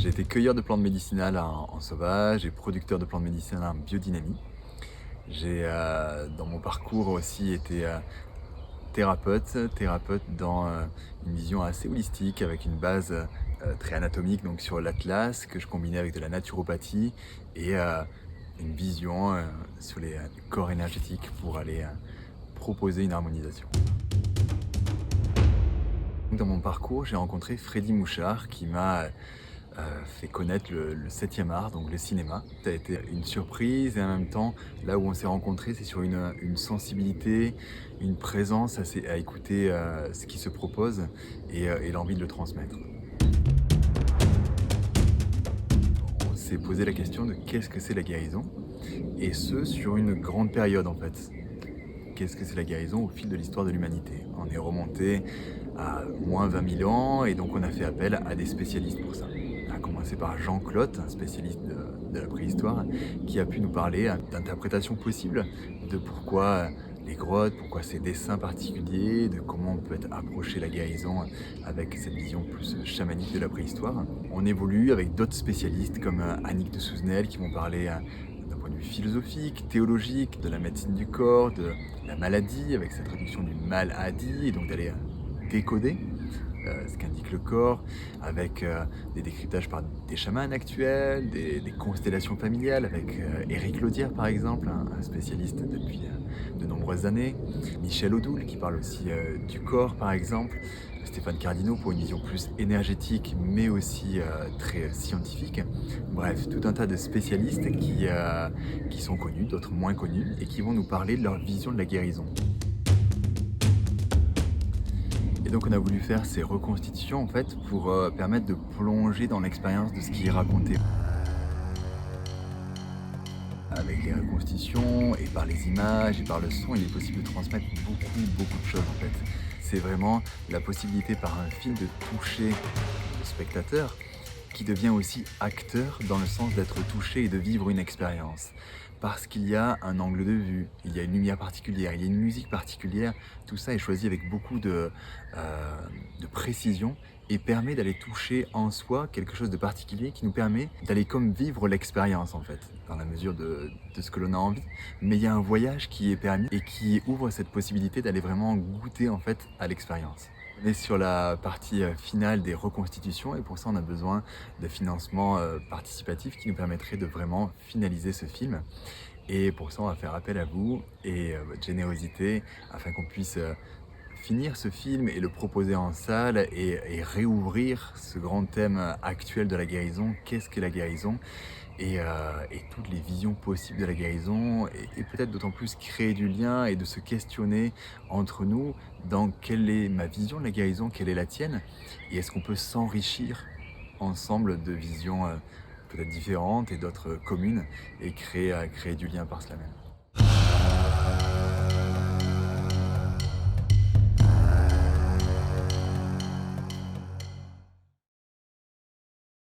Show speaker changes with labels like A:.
A: J'ai été cueilleur de plantes médicinales en sauvage et producteur de plantes médicinales en biodynamie. J'ai, dans mon parcours aussi été, thérapeute dans, une vision assez holistique avec une base, très anatomique donc sur l'atlas que je combinais avec de la naturopathie et une vision, sur les corps énergétiques pour aller, proposer une harmonisation. Dans mon parcours, j'ai rencontré Freddy Mouchard qui m'a, fait connaître le 7e art, donc le cinéma. Ça a été une surprise et en même temps, là où on s'est rencontrés, c'est sur une sensibilité, une présence à écouter, ce qui se propose et l'envie de le transmettre. On s'est posé la question de qu'est-ce que c'est la guérison? Et ce, sur une grande période en fait. Qu'est-ce que c'est la guérison au fil de l'histoire de l'humanité? On est remonté à moins 20 000 ans et donc on a fait appel à des spécialistes pour ça. On a commencé par Jean Clotte, un spécialiste de la préhistoire, qui a pu nous parler d'interprétations possibles, de pourquoi les grottes, pourquoi ces dessins particuliers, de comment on peut approcher la guérison avec cette vision plus chamanique de la préhistoire. On évolue avec d'autres spécialistes comme Annick de Souzenel qui vont parler d'un point de vue philosophique, théologique, de la médecine du corps, de la maladie, avec sa traduction du maladie, et donc d'aller décoder ce qu'indique le corps, avec des décryptages par des chamans actuels, des constellations familiales, avec Éric Laudière par exemple, un spécialiste depuis de nombreuses années, Michel Odoul qui parle aussi du corps par exemple, Stéphane Cardino pour une vision plus énergétique mais aussi très scientifique. Bref, tout un tas de spécialistes qui sont connus, d'autres moins connus, et qui vont nous parler de leur vision de la guérison. Et donc on a voulu faire ces reconstitutions en fait pour permettre de plonger dans l'expérience de ce qui est raconté. Avec les reconstitutions et par les images et par le son, il est possible de transmettre beaucoup de choses en fait. C'est vraiment la possibilité par un film de toucher le spectateur qui devient aussi acteur dans le sens d'être touché et de vivre une expérience. Parce qu'il y a un angle de vue, il y a une lumière particulière, il y a une musique particulière, tout ça est choisi avec beaucoup de précision et permet d'aller toucher en soi quelque chose de particulier qui nous permet d'aller comme vivre l'expérience en fait, dans la mesure de ce que l'on a envie. Mais il y a un voyage qui est permis et qui ouvre cette possibilité d'aller vraiment goûter en fait à l'expérience. On est sur la partie finale des reconstitutions et pour ça on a besoin de financement participatif qui nous permettrait de vraiment finaliser ce film. Et pour ça on va faire appel à vous et votre générosité afin qu'on puisse finir ce film et le proposer en salle et réouvrir ce grand thème actuel de la guérison. Qu'est-ce que la guérison? Et toutes les visions possibles de la guérison et peut-être d'autant plus créer du lien et de se questionner entre nous dans quelle est ma vision de la guérison, quelle est la tienne et est-ce qu'on peut s'enrichir ensemble de visions peut-être différentes et d'autres communes et créer du lien par cela même.